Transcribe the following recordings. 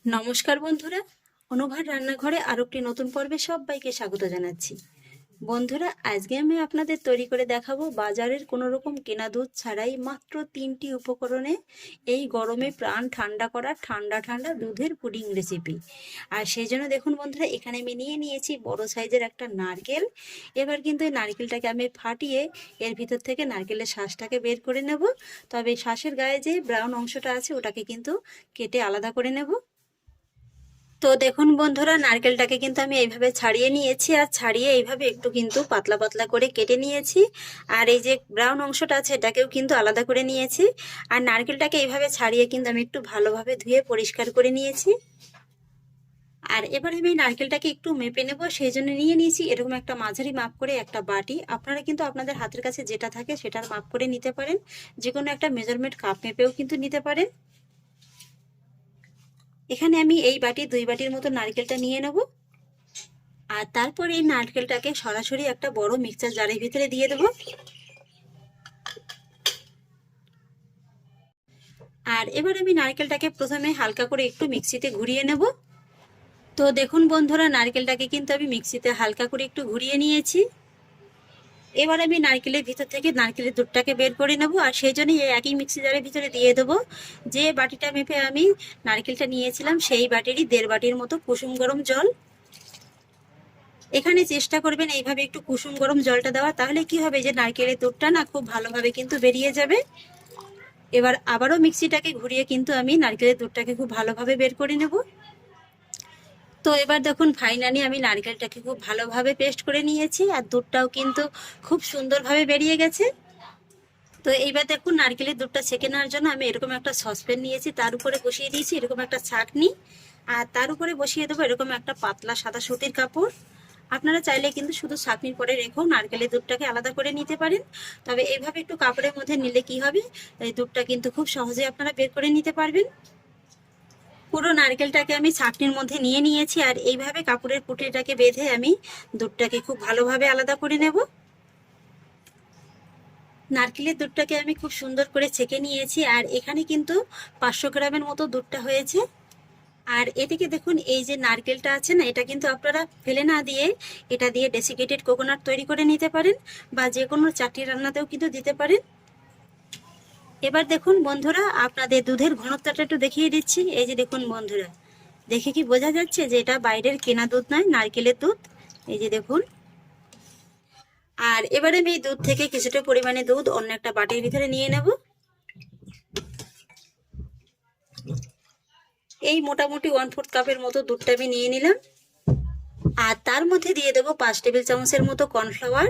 নমস্কার বন্ধুরা, অনুভার রান্নাঘরে আরো একটি নতুন পর্বে সবাইকে স্বাগত জানাচ্ছি। বন্ধুরা, আজকে আমি আপনাদের তৈরি করে দেখাবো বাজারের কোনো রকম কেনা দুধ ছাড়াই মাত্র 3টি উপকরণে এই গরমে প্রাণ ঠান্ডা করা ঠান্ডা ঠান্ডা দুধের পুডিং রেসিপি। আর সেই জন্য দেখুন বন্ধুরা, এখানে আমি নিয়ে নিয়েছি বড় সাইজের একটা নারকেল। এবার কিন্তু এই নারকেলটাকে আমি ফাটিয়ে এর ভিতর থেকে নারকেলের শাঁসটাকে বের করে নেব। তবে শাঁসের গায়ে যে ব্রাউন অংশটা আছে ওটাকে কিন্তু কেটে আলাদা করে নেব। তো দেখুন বন্ধুরা, নারকেলটাকে কিন্তু আমি এইভাবে ছাড়িয়ে নিয়েছি, আর ছাড়িয়ে এইভাবে একটু কিন্তু পাতলা পাতলা করে কেটে নিয়েছি। আর এই যে ব্রাউন অংশটা আছে এটাকেও কিন্তু আলাদা করে নিয়েছি। আর নারকেলটাকে এইভাবে ছাড়িয়ে কিন্তু আমি একটু ভালোভাবে ধুয়ে পরিষ্কার করে নিয়েছি। আর এবার আমি নারকেলটাকে একটু মেপে নেব, সেই জন্য নিয়ে নিয়েছি এরকম একটা মাঝারি মাপ করে একটা বাটি। আপনারা কিন্তু আপনাদের হাতের কাছে যেটা থাকে সেটার মাপ করে নিতে পারেন, যে কোনো একটা মেজারমেন্ট কাপ মেপেও কিন্তু নিতে পারেন। এখানে আমি এই বাটি 2 বাটির মতো নারকেলটা নিয়ে নেব। আর তারপর এই নারকেলটাকে সরাসরি একটা বড় মিক্সচার জারের ভিতরে দিয়ে দেব। আর এবার আমি নারকেলটাকে প্রথমে হালকা করে একটু মিক্সিতে ঘুরিয়ে নেব। তো দেখুন বন্ধুরা, নারকেলটাকে কিন্তু আমি মিক্সিতে হালকা করে একটু ঘুরিয়ে নিয়েছি। এবার আমি নারকেলের ভিতর থেকে নারকেলের দুধটাকে বের করে নেব, আর সেই জন্য এই একই মিক্সি জারের ভিতরে দিয়ে দেবো যে বাটিটা মেপে আমি নারকেলটা নিয়েছিলাম সেই বাটিরই 1.5 বাটির মতো কুসুম গরম জল। এখানে চেষ্টা করবেন এইভাবে একটু কুসুম গরম জলটা দেওয়া, তাহলে কি হবে যে নারকেলের দুধটা না খুব ভালোভাবে কিন্তু বেরিয়ে যাবে। এবার আবারও মিক্সিটাকে ঘুরিয়ে কিন্তু আমি নারকেলের দুধটাকে খুব ভালোভাবে বের করে নেব। তো এবার দেখুন ফাইনালি আমি নারকেলটাকে খুব ভালোভাবে পেস্ট করে নিয়েছি, আর দুধটাও কিন্তু খুব সুন্দরভাবে বেরিয়ে গেছে। তো এইবার দেখুন নারকেলের দুধটা ছেঁকে নেওয়ার জন্য আমি এরকম একটা সসপ্যান নিয়েছি, তার উপরে বসিয়ে দিয়েছি এরকম একটা ছাঁকনি। আর তার উপরে বসিয়ে দেবো এরকম একটা পাতলা সাদা সুতির কাপড়। আপনারা চাইলে কিন্তু শুধু ছাঁকনির পরে রেখেও নারকেলের দুধটাকে আলাদা করে নিতে পারেন। তবে এইভাবে একটু কাপড়ের মধ্যে নিলে কি হবে, এই দুধটা কিন্তু খুব সহজে আপনারা বের করে নিতে পারবেন। পুরো নারকেলটাকে আমি ছাঁকনির মধ্যে নিয়ে নিয়েছি, আর এইভাবে কাপড়ের পুঁটিটাকে বেঁধে আমি দুধটাকে খুব ভালোভাবে আলাদা করে নেব। নারকেলের দুধটাকে আমি খুব সুন্দর করে ছেঁকে নিয়েছি, আর এখানে কিন্তু 500 গ্রামের মতো দুধটা হয়েছে। আর এদিকে দেখুন এই যে নারকেলটা আছে না, এটা কিন্তু আপনারা ফেলে না দিয়ে এটা দিয়ে ডেসিকেটেড কোকোনাট তৈরি করে নিতে পারেন, বা যে কোনো চাটনি রান্নাতেও কিন্তু দিতে পারেন। এবার দেখুন বন্ধুরা, আপনাদের দুধের ঘনত্বটা একটু দেখিয়ে দিচ্ছি। এই যে দেখুন বন্ধুরা, দেখে কি বোঝা যাচ্ছে যে এটা বাইরের কেনা দুধ নয়, নারকেলের দুধ। এই যে দেখুন। আর এবারে আমি এই দুধ থেকে কিছুটা পরিমাণে দুধ অন্য একটা বাটির ভিতরে নিয়ে নেব। এই মোটামুটি 1/4 কাপের মতো দুধটা আমি নিয়ে নিলাম। আর তার মধ্যে দিয়ে দেবো 5 টেবিল চামচের মতো কর্নফ্লাওয়ার।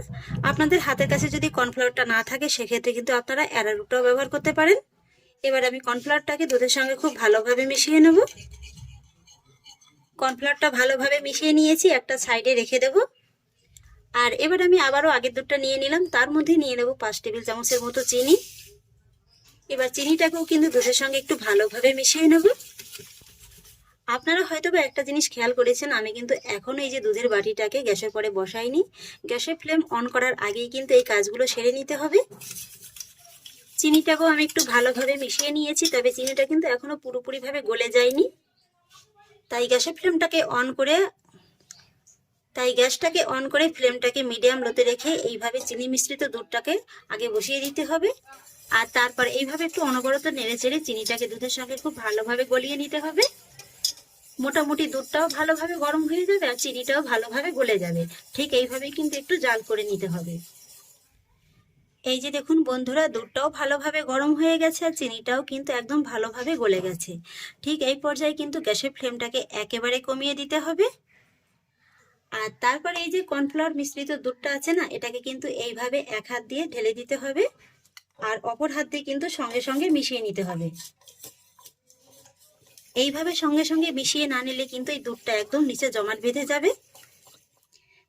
আপনাদের হাতের কাছে যদি কর্নফ্লাওয়ারটা না থাকে সেক্ষেত্রে কিন্তু আপনারা অ্যারারুটটাও ব্যবহার করতে পারেন। এবার আমি কর্নফ্লাওয়ারটাকে দুধের সঙ্গে খুব ভালোভাবে মিশিয়ে নেব। কর্নফ্লাওয়ারটা ভালোভাবে মিশিয়ে নিয়েছি, একটা সাইডে রেখে দেব। আর এবার আমি আবারও আগের দুধটা নিয়ে নিলাম, তার মধ্যে নিয়ে নেব 5 টেবিল চামচের মতো চিনি। এবার চিনিটাকেও কিন্তু দুধের সঙ্গে একটু ভালোভাবে মিশিয়ে নেব। আপনারা হয়তো বা একটা জিনিস খেয়াল করেছেন, আমি কিন্তু এখন এই যে দুধের বাটিটাকে গ্যাসের পরে বসাইনি। গ্যাসের ফ্লেম অন করার আগেই কিন্তু এই কাজগুলো সেরে নিতে হবে। চিনিটাকেও আমি একটু ভালোভাবে মিশিয়ে নিয়েছি, তবে চিনিটা কিন্তু এখনো পুরোপুরিভাবে গলে যায়নি। তাই গ্যাসের ফ্লেমটাকে অন করে তাই গ্যাসটাকে অন করে ফ্লেমটাকে মিডিয়াম লোতে রেখে এইভাবে চিনি মিশ্রিত দুধটাকে আগে বসিয়ে দিতে হবে। আর তারপর এইভাবে একটু অনবরত নেড়ে চেড়ে চিনিটাকে দুধের সঙ্গে খুব ভালোভাবে গলিয়ে নিতে হবে। মোটামুটি দুধটাও ভালোভাবে গরম হয়ে যাবে আর চিনিটাও ভালোভাবে গলে যাবে। ঠিক এইভাবেই কিন্তু একটু জাল করে নিতে হবে। এই যে দেখুন বন্ধুরা, দুধটাও ভালোভাবে গরম হয়ে গেছে আর চিনিটাও কিন্তু একদম ভালোভাবে গলে গেছে। ঠিক এই পর্যায়ে কিন্তু গ্যাসের ফ্লেমটাকে একেবারে কমিয়ে দিতে হবে। আর তারপরে এই যে কর্নফ্লাওয়ার মিশ্রিত দুধটা আছে না, এটাকে কিন্তু এইভাবে এক হাত দিয়ে ঢেলে দিতে হবে, আর অপর হাত দিয়ে কিন্তু সঙ্গে সঙ্গে মিশিয়ে নিতে হবে। এইভাবে সঙ্গে সঙ্গে মিশিয়ে না নিলে কিন্তু এই দুধটা একদম নিচে জমাট বেঁধে যাবে।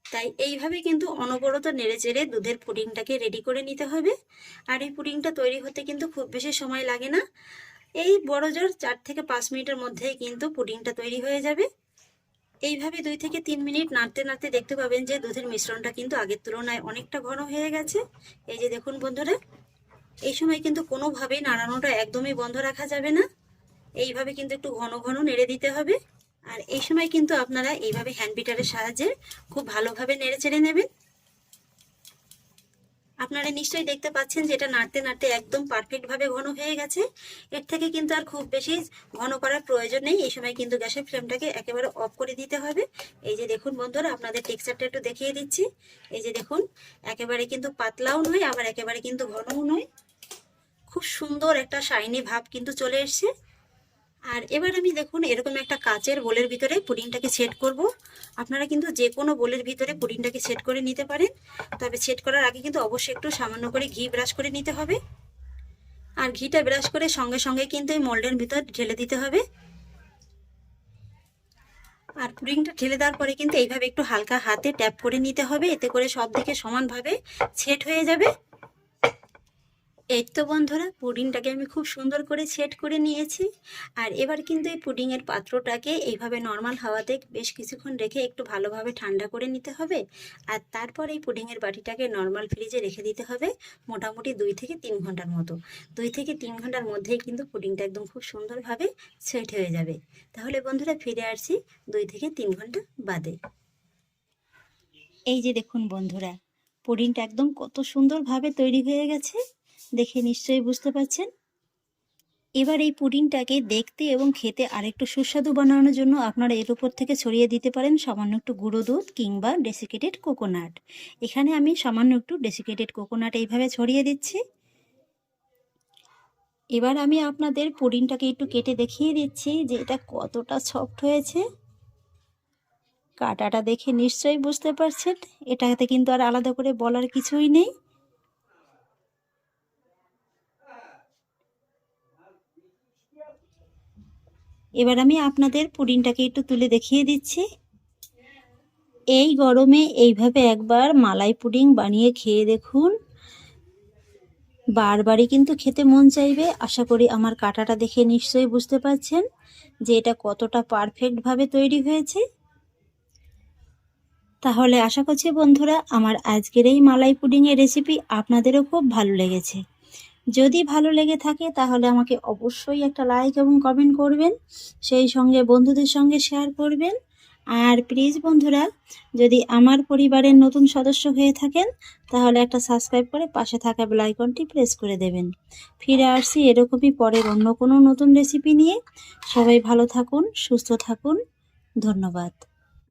তাই এইভাবে কিন্তু অনবরত নেড়ে চেড়ে দুধের পুডিংটাকে রেডি করে নিতে হবে। আর এই পুডিংটা তৈরি হতে কিন্তু খুব বেশি সময় লাগে না, এই বড় জোর 4 থেকে 5 মিনিটের মধ্যেই কিন্তু পুডিংটা তৈরি হয়ে যাবে। এইভাবে 2 থেকে 3 মিনিট নাড়তে নাড়তে দেখতে পাবেন যে দুধের মিশ্রণটা কিন্তু আগের তুলনায় অনেকটা ঘন হয়ে গেছে। এই যে দেখুন বন্ধুরা, এই সময় কিন্তু কোনোভাবেই নাড়ানোটা একদমই বন্ধ রাখা যাবে না। এইভাবে কিন্তু একটু ঘন ঘন নেড়ে দিতে হবে। আর এই সময় কিন্তু আপনারা এইভাবে হ্যান্ড বিটারের সাহায্যে খুব ভালোভাবে নেড়ে চেড়ে নেবেন। আপনারা নিশ্চয়ই দেখতে পাচ্ছেন যে এটা নাড়তে নাড়তে একদম পারফেক্ট ভাবে ঘন হয়ে গেছে। এর থেকে কিন্তু আর খুব বেশি ঘন করার প্রয়োজন নেই। এই সময় কিন্তু গ্যাসের ফ্লেমটাকে একেবারে অফ করে দিতে হবে। এই যে দেখুন বন্ধুরা, আপনাদের টেক্সচারটা একটু দেখিয়ে দিচ্ছি। এই যে দেখুন, একেবারে কিন্তু পাতলাও নয়, আবার একেবারে কিন্তু ঘনও নয়, খুব সুন্দর একটা শাইনি ভাব কিন্তু চলে এসছে। আর এবার আমি দেখুন এরকম একটা কাচের বোলের ভিতরে পুডিংটাকে সেট করব। আপনারা কিন্তু যে কোনো বোলের ভিতরে পুডিংটাকে সেট করে নিতে পারেন, তবে সেট করার আগে কিন্তু অবশ্যই একটু সামান্য করে ঘি ব্রাশ করে নিতে হবে। আর ঘিটা ব্রাশ করে সঙ্গে সঙ্গে কিন্তু এই মোল্ডের ভিতর ঢেলে দিতে হবে। আর পুডিংটা ঢেলে দেওয়ার পরে কিন্তু এইভাবে একটু হালকা হাতে ট্যাপ করে নিতে হবে, এতে করে সব দিকে সমানভাবে সেট হয়ে যাবে। এই তো বন্ধুরা, পুডিংটাকে আমি খুব সুন্দর করে সেট করে নিয়েছি। আর এবার কিন্তু এই পুডিংয়ের পাত্রটাকে এইভাবে নর্মাল হাওয়াতে বেশ কিছুক্ষণ রেখে একটু ভালোভাবে ঠান্ডা করে নিতে হবে। আর তারপর এই পুডিংয়ের বাটিটাকে নর্মাল ফ্রিজে রেখে দিতে হবে মোটামুটি 2 থেকে 3 ঘন্টার মতো। 2 থেকে 3 ঘন্টার মধ্যেই কিন্তু পুডিংটা একদম খুব সুন্দরভাবে সেট হয়ে যাবে। তাহলে বন্ধুরা ফিরে আসছি 2 থেকে 3 ঘন্টা বাদে। এই যে দেখুন বন্ধুরা, পুডিংটা একদম কত সুন্দরভাবে তৈরি হয়ে গেছে, দেখে নিশ্চয়ই বুঝতে পারছেন। এবার এই পুডিংটাকে দেখতে এবং খেতে আরেকটু সুস্বাদু বানানোর জন্য আপনারা এর উপর থেকে ছড়িয়ে দিতে পারেন সামান্য একটু গুঁড়ো দুধ কিংবা ডেসিকেটেড কোকোনাট। এখানে আমি সামান্য একটু ডেসিকেটেড কোকোনাট এইভাবে ছড়িয়ে দিচ্ছি। এবার আমি আপনাদের পুডিংটাকে একটু কেটে দেখিয়ে দিচ্ছি যে এটা কতটা সফট হয়েছে। কাটাটা দেখে নিশ্চয়ই বুঝতে পারছেন, এটাতে কিন্তু আর আলাদা করে বলার কিছুই নেই। এবার আমি আপনাদের পুডিংটাকে একটু তুলে দেখিয়ে দিচ্ছি। এই গরমে এইভাবে একবার মালাই পুডিং বানিয়ে খেয়ে দেখুন, বারবারই কিন্তু খেতে মন চাইবে। আশা করি আমার কাটাটা দেখে নিশ্চয়ই বুঝতে পারছেন যে এটা কতটা পারফেক্টভাবে তৈরি হয়েছে। তাহলে আশা করছি বন্ধুরা আমার আজকের এই মালাই পুডিংয়ের রেসিপি আপনাদেরও খুব ভালো লেগেছে। যদি ভালো লেগে থাকে তাহলে আমাকে অবশ্যই একটা লাইক এবং কমেন্ট করবেন, সেই সঙ্গে বন্ধুদের সঙ্গে শেয়ার করবেন। আর প্লিজ বন্ধুরা, যদি আমার পরিবারের নতুন সদস্য হয়ে থাকেন তাহলে একটা সাবস্ক্রাইব করে পাশে থাকা বেল আইকনটি প্রেস করে দেবেন। ফিরে আসছি এরকমই পরের অন্য কোনো নতুন রেসিপি নিয়ে। সবাই ভালো থাকুন, সুস্থ থাকুন, ধন্যবাদ।